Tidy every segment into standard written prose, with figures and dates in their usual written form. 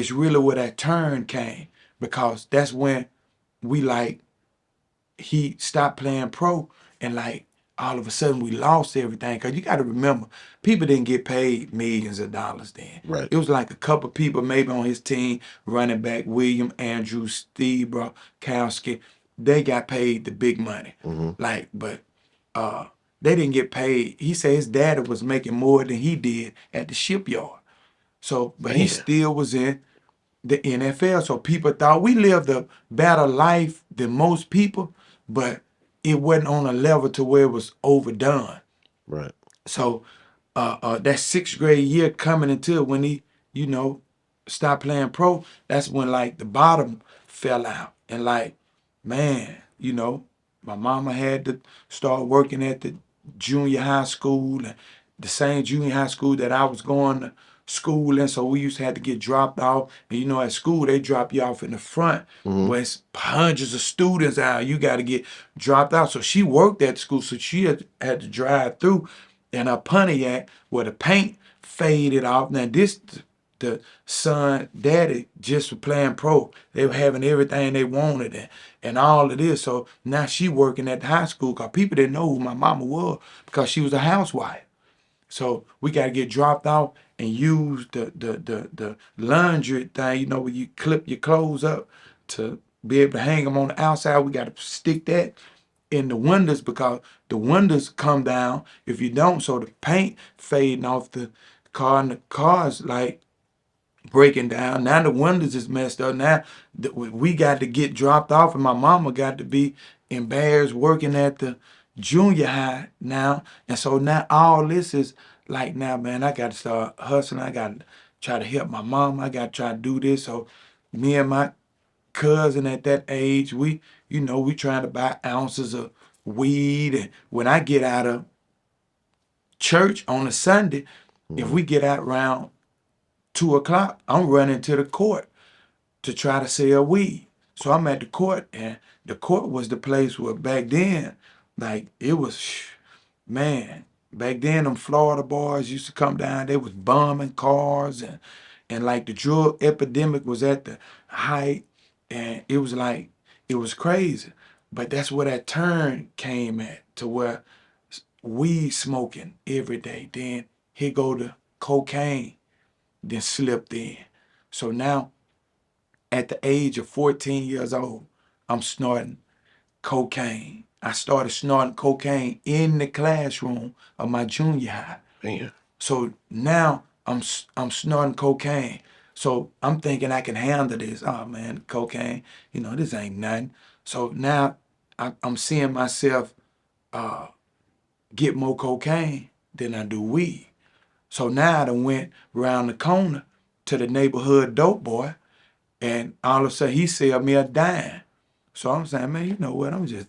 it's really where that turn came, because that's when we like he stopped playing pro, and like all of a sudden we lost everything. Cause you got to remember, people didn't get paid millions of dollars then. Right. It was like a couple people maybe on his team, running back William, Andrew, Steve, Kowski. They got paid the big money. Mm-hmm. Like, but uh, they didn't get paid. He said his daddy was making more than he did at the shipyard. So, but he Man. still was in the NFL. So people thought we lived a better life than most people, but it wasn't on a level to where it was overdone. Right. So that sixth grade year coming into when he, you know, stopped playing pro, that's when like the bottom fell out. And like, man, you know, my mama had to start working at the junior high school, and the same junior high school that I was going to school in. So we used to have to get dropped off. And you know, at school they drop you off in the front Mm-hmm. where it's hundreds of students out. You got to get dropped out. So she worked at the school, so she had to drive through in her Pontiac where the paint faded off. Now this the son, daddy just was playing pro. They were having everything they wanted, and all of this. So now she working at the high school, because people didn't know who my mama was because she was a housewife. So we got to get dropped off and use the laundry thing, you know, where you clip your clothes up to be able to hang them on the outside. We got to stick that in the windows, because the windows come down if you don't. So the paint fading off the car, and the car's like breaking down. Now the windows is messed up. Now we got to get dropped off, and my mama got to be embarrassed working at the junior high now. And so now all this is like, now, man, I got to start hustling. I got to try to help my mom. I got to try to do this. So me and my cousin at that age, we, you know, we trying to buy ounces of weed. And when I get out of church on a Sunday, if Mm-hmm. we get out around 2 o'clock, I'm running to the court to try to sell weed. So I'm at the court, and the court was the place where back then, like it was, man, back then them Florida boys used to come down. They was bombing cars, and like the drug epidemic was at the height, and it was like, it was crazy. But that's where that turn came at, to where weed smoking every day. Then here go the cocaine, then slipped in. So now, at the age of 14 years old, I'm snorting cocaine. I started snorting cocaine in the classroom of my junior high. Man. So now I'm snorting cocaine. So I'm thinking I can handle this. Oh man, cocaine, you know, this ain't nothing. So now I'm seeing myself get more cocaine than I do weed. So now I done went around the corner to the neighborhood dope boy, and all of a sudden he sell me a dime. So I'm saying, man, you know what? I'm just,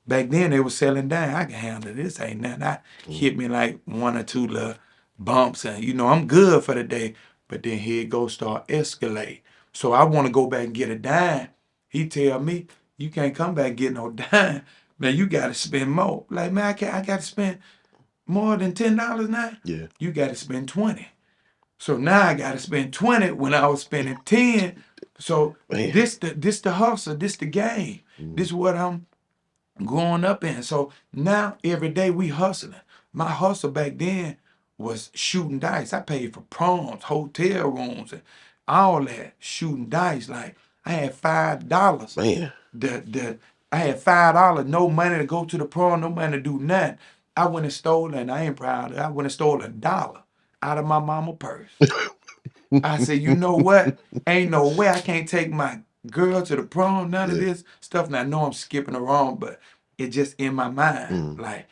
back then they was selling dime. I can handle this. Ain't nothing. I Mm-hmm. hit me like one or two little bumps, and you know I'm good for the day. But then here it go start escalate. So I want to go back and get a dime. He tell me, you can't come back and get no dime. Man, you got to spend more. Like, man, I got to spend more than $10 now. Yeah. You got to spend 20. So now I got to spend 20 when I was spending 10. So Man. this the hustle, this the game. Mm-hmm. This is what I'm growing up in. So now every day we hustling. My hustle back then was shooting dice. I paid for proms, hotel rooms, and all that, shooting dice. Like I had $5. Man. The I had $5, no money to go to the prom, no money to do nothing. I went and stole, and I ain't proud of it, I went and stole $1 out of my mama purse. I said, you know what? Ain't no way I can't take my girl to the prom, none of Yeah. this stuff. And I know I'm skipping around, but it just in my mind. Mm-hmm. Like,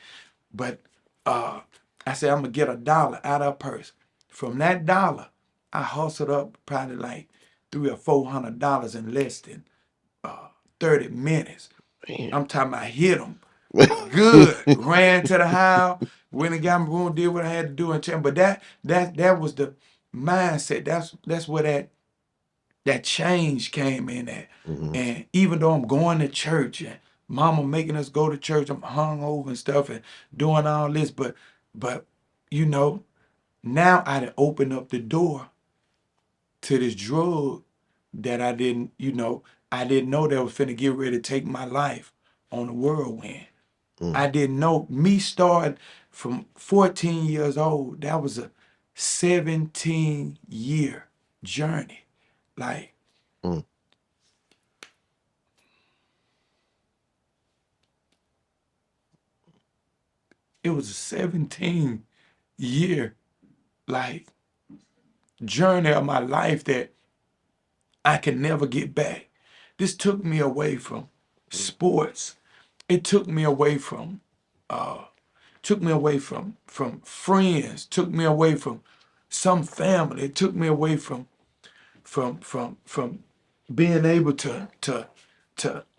but I said, I'm gonna get $1 out of her purse. From that dollar, I hustled up probably like $300 or $400 in less than 30 minutes. Man. I'm talking about hit them good. Ran to the house, went and got my room, did what I had to do and change. But that was the mindset. That's where that change came in at. Mm-hmm. And even though I'm going to church and mama making us go to church, I'm hungover and stuff and doing all this, but you know, now I done opened up the door to this drug that I didn't know that was finna get ready to take my life on the whirlwind. I didn't know me starting from 14 years old. That was a 17-year journey. Like, it was a 17-year like journey of my life that I can never get back. This took me away from sports. It took me away from friends, took me away from some family. It took me away from being able to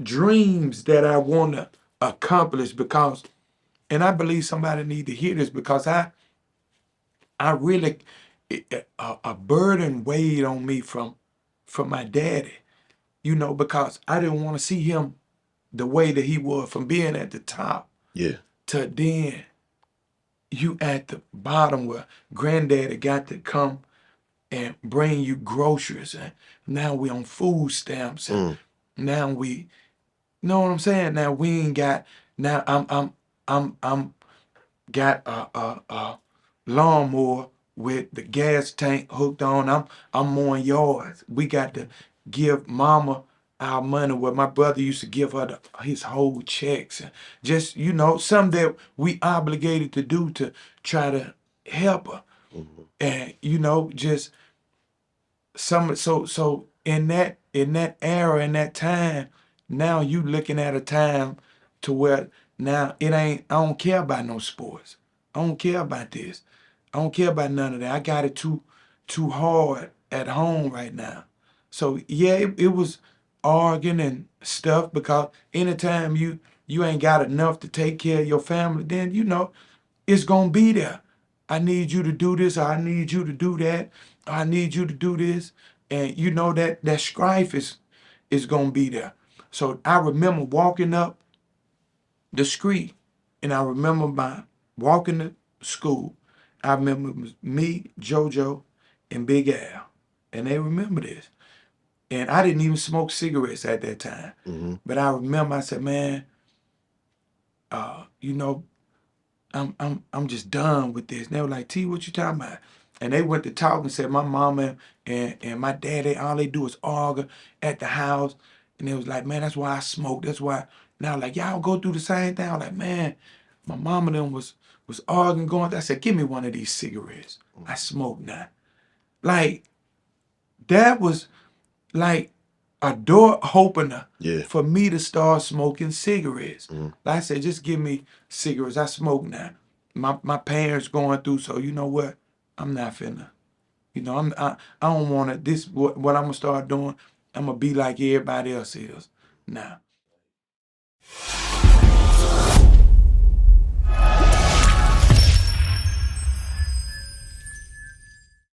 dreams that I want to accomplish, because, and I believe somebody need to hear this, because I really, a burden weighed on me from my daddy, because I didn't want to see him the way that he was, from being at the top to then you at the bottom, where granddaddy got to come and bring you groceries, and now we on food stamps, and now we, know what I'm saying? Now we ain't got, now I'm got a lawnmower with the gas tank hooked on. I'm mowing yards. We got to give mama our money, where my brother used to give her his whole checks, and just something that we obligated to do to try to help her. And just so in that era, in that time, now you looking at a time to where now it ain't, I don't care about no sports. I don't care about this. I don't care about none of that. I got it too hard at home right now. So yeah, it was arguing and stuff, because anytime you ain't got enough to take care of your family, then it's gonna be there. I need you to do this, or I need you to do that, or I need you to do this. And that strife is gonna be there. So I remember walking up the street, and I remember my walking to school. I remember it was me, JoJo, and Big Al. And they remember this. And I didn't even smoke cigarettes at that time. But I remember, I said, man, I'm just done with this. And they were like, T, what you talking about? And they went to talk and said, my mama and my daddy, all they do is argue at the house. And they was like, man, that's why I smoke. That's why. Now, like, y'all go through the same thing. I was like, man, my mama then was arguing, going. I said, give me one of these cigarettes. I smoke now. Like, that was like a door opener for me to start smoking cigarettes. Like I said, just give me cigarettes. I smoke now. My parents going through, so you know what? I'm not finna. I don't want to. This what I'm gonna start doing. I'm gonna be like everybody else is now.